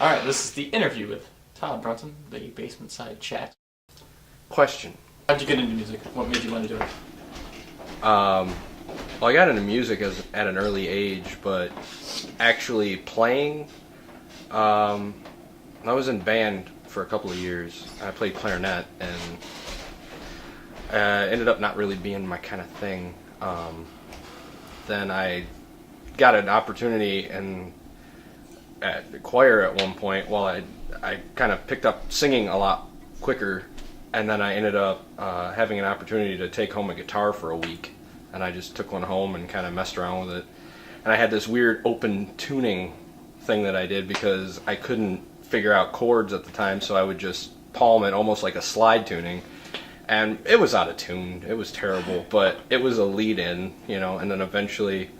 Alright, this is the interview with Todd Bruhnsen, the Basement Side Chat. Question. How'd you get into music? What made you want to do it? Well, I got into music at an early age, but actually playing, I was in band for a couple of years. I played clarinet, and ended up not really being my kind of thing. Then I got an opportunity at the choir at one point. Well, I kind of picked up singing a lot quicker, and then I ended up having an opportunity to take home a guitar for a week, and I just took one home and kind of messed around with it. And I had this weird open tuning thing that I did because I couldn't figure out chords at the time, so I would just palm it almost like a slide tuning, and it was out of tune. It was terrible, but it was a lead-in, and then eventually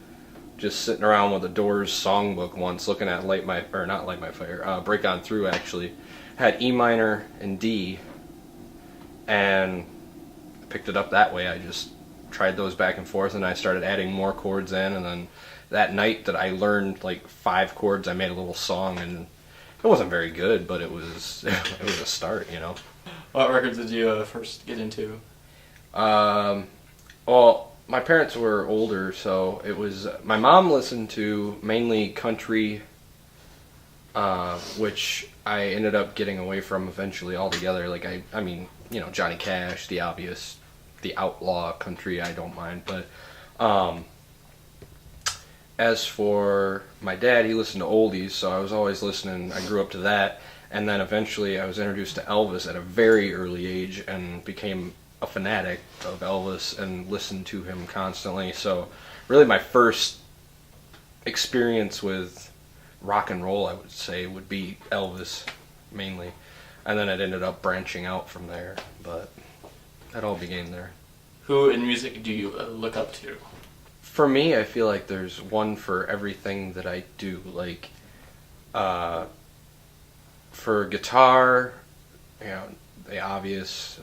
just sitting around with the Doors songbook once, looking at Break On Through, actually. Had E minor and D, and picked it up that way. I just tried those back and forth, and I started adding more chords in, and then that night that I learned like 5 chords, I made a little song, and it wasn't very good, but it was it was a start, What records did you first get into? Well, my parents were older, so it was, my mom listened to mainly country, which I ended up getting away from eventually altogether. Like, I mean, Johnny Cash, the obvious, the outlaw country, I don't mind, but as for my dad, he listened to oldies, so I was always listening. I grew up to that, and then eventually I was introduced to Elvis at a very early age and became a fanatic of Elvis and listened to him constantly. So really my first experience with rock and roll, I would say, would be Elvis mainly, and then it ended up branching out from there, but that all began there. Who in music do you look up to? For me, I feel like there's one for everything that I do. Like, for guitar, the obvious,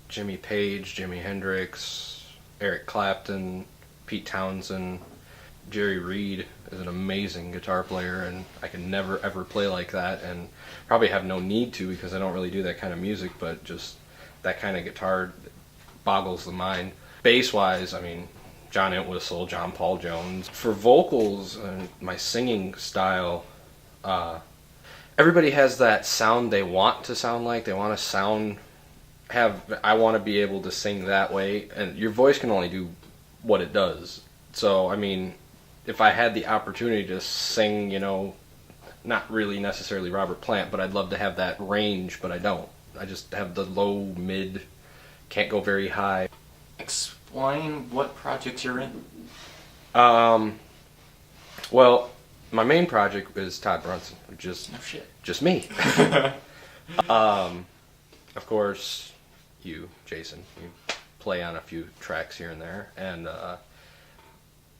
Jimmy Page, Jimi Hendrix, Eric Clapton, Pete Townsend. Jerry Reed is an amazing guitar player, and I can never ever play like that, and probably have no need to because I don't really do that kind of music, but just that kind of guitar boggles the mind. Bass-wise, I mean, John Entwistle, John Paul Jones. For vocals and my singing style, everybody has that sound they want to sound like. They want to I want to be able to sing that way, and your voice can only do what it does. So, I mean, if I had the opportunity to sing, not really necessarily Robert Plant, but I'd love to have that range, but I don't. I just have the low, mid, can't go very high. Explain what projects you're in. Well, my main project is Todd Bruhnsen, just me. Of course, you, Jason, you play on a few tracks here and there, and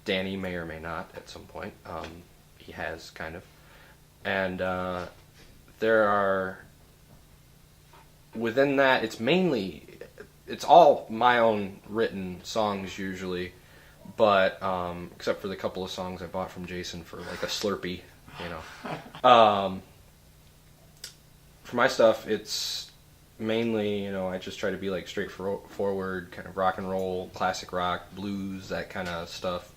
Danny may or may not at some point. He has, kind of. And there are, within that, it's all my own written songs usually, but except for the couple of songs I bought from Jason for like a Slurpee, For my stuff, it's mainly, I just try to be like straightforward, kind of rock and roll, classic rock, blues, that kind of stuff.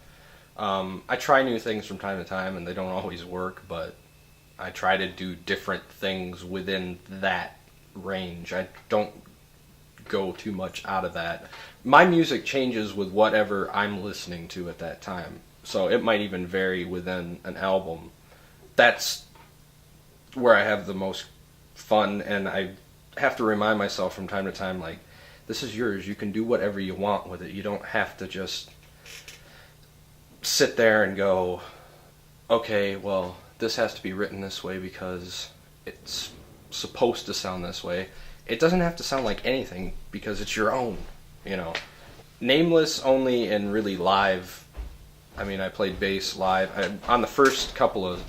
I try new things from time to time, and they don't always work, but I try to do different things within that range. I don't go too much out of that. My music changes with whatever I'm listening to at that time, so it might even vary within an album. That's where I have the most fun, and I have to remind myself from time to time, like, this is yours, you can do whatever you want with it. You don't have to just sit there and go, okay, well, this has to be written this way because it's supposed to sound this way. It doesn't have to sound like anything because it's your own, Nameless only in really live. I mean, I played bass live. On the first couple of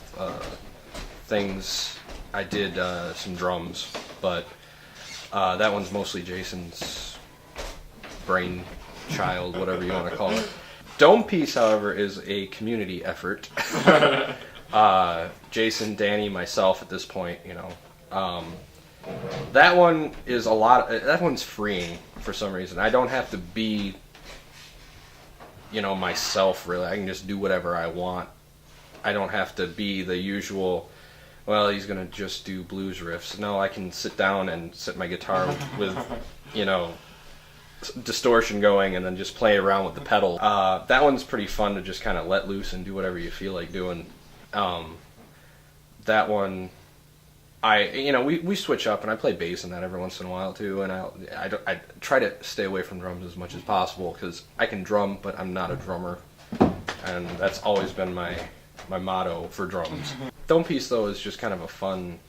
things, I did some drums, but that one's mostly Jason's brainchild, whatever you want to call it. Dome Piece, however, is a community effort. Jason, Danny, myself at this point, you know. That one is that one's freeing for some reason. I don't have to be, you know, myself really. I can just do whatever I want. I don't have to be the usual, well, he's going to just do blues riffs. No, I can sit down and sit my guitar with, you know, distortion going and then just play around with the pedal. That one's pretty fun to just kind of let loose and do whatever you feel like doing. That one, we switch up, and I play bass in that every once in a while too, and I try to stay away from drums as much as possible because I can drum, but I'm not a drummer, and that's always been my motto for drums. Dome Piece, though, is just kind of a fun,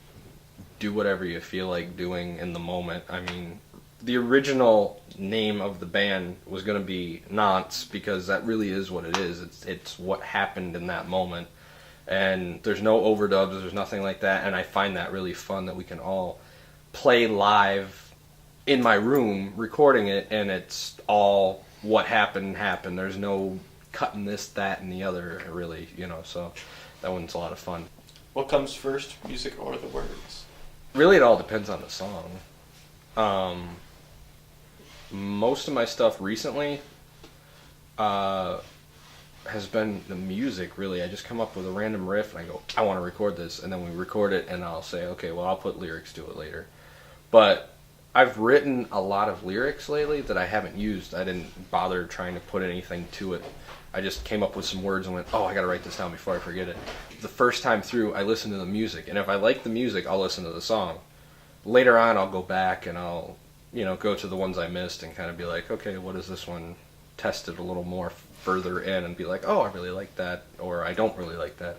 do whatever you feel like doing in the moment. I mean, the original name of the band was going to be Nonce because that really is what it is. It's what happened in that moment. And there's no overdubs, there's nothing like that, and I find that really fun that we can all play live in my room, recording it, and it's all what happened. There's no cutting this, that, and the other, really, you know, so that one's a lot of fun. What comes first, music or the words? Really, it all depends on the song. Most of my stuff recently has been the music, really. I just come up with a random riff and I go, I want to record this, and then we record it, and I'll say, okay, well, I'll put lyrics to it later. But I've written a lot of lyrics lately that I haven't used. I didn't bother trying to put anything to it. I just came up with some words and went, oh, I gotta write this down before I forget it. The first time through, I listen to the music, and if I like the music, I'll listen to the song. Later on, I'll go back and I'll, you know, go to the ones I missed and kind of be like, okay, what is this one? Test it a little more further in and be like, oh, I really like that, or I don't really like that.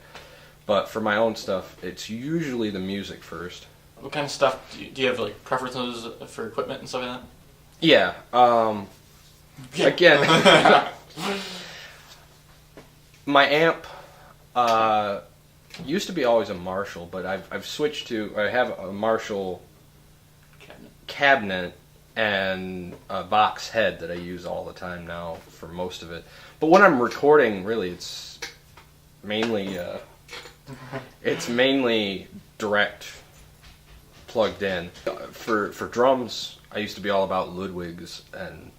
But for my own stuff, it's usually the music first. What kind of stuff do you have, like, preferences for equipment and stuff like that? Yeah. Again, my amp used to be always a Marshall, but I've switched to, I have a Marshall cabinet and a box head that I use all the time now for most of it. But when I'm recording, really, it's mainly direct plugged in. For drums, I used to be all about Ludwigs and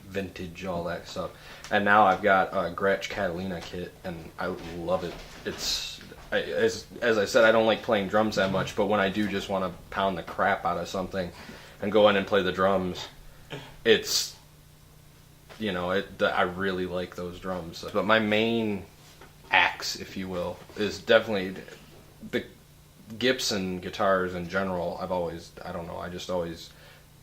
vintage, all that stuff. And now I've got a Gretsch Catalina kit, and I love it. As I said, I don't like playing drums that much, but when I do just want to pound the crap out of something and go in and play the drums, it's, you know, I really like those drums. But my main axe, if you will, is definitely the Gibson guitars in general. I just always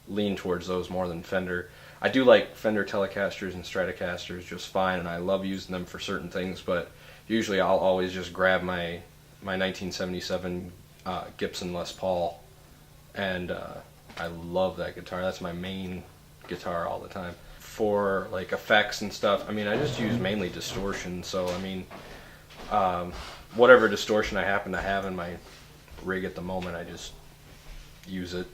lean towards those more than Fender. I do like Fender Telecasters and Stratocasters just fine, and I love using them for certain things, but usually I'll always just grab my 1977 Gibson Les Paul, and I love that guitar. That's my main guitar all the time. For like effects and stuff, I mean, I just use mainly distortion, so I mean, whatever distortion I happen to have in my rig at the moment, I just use it.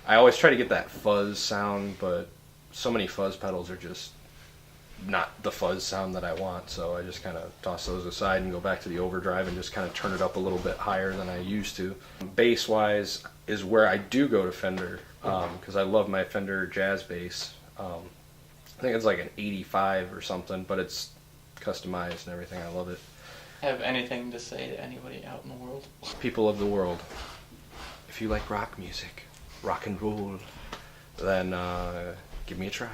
I always try to get that fuzz sound, but so many fuzz pedals are just not the fuzz sound that I want, so I just kind of toss those aside and go back to the overdrive and just kind of turn it up a little bit higher than I used to. Bass-wise is where I do go to Fender, because I love my Fender jazz bass. I think it's like an 85 or something, but it's customized and everything. I love it. Have anything to say to anybody out in the world? People of the world, if you like rock music, rock and roll, then give me a try.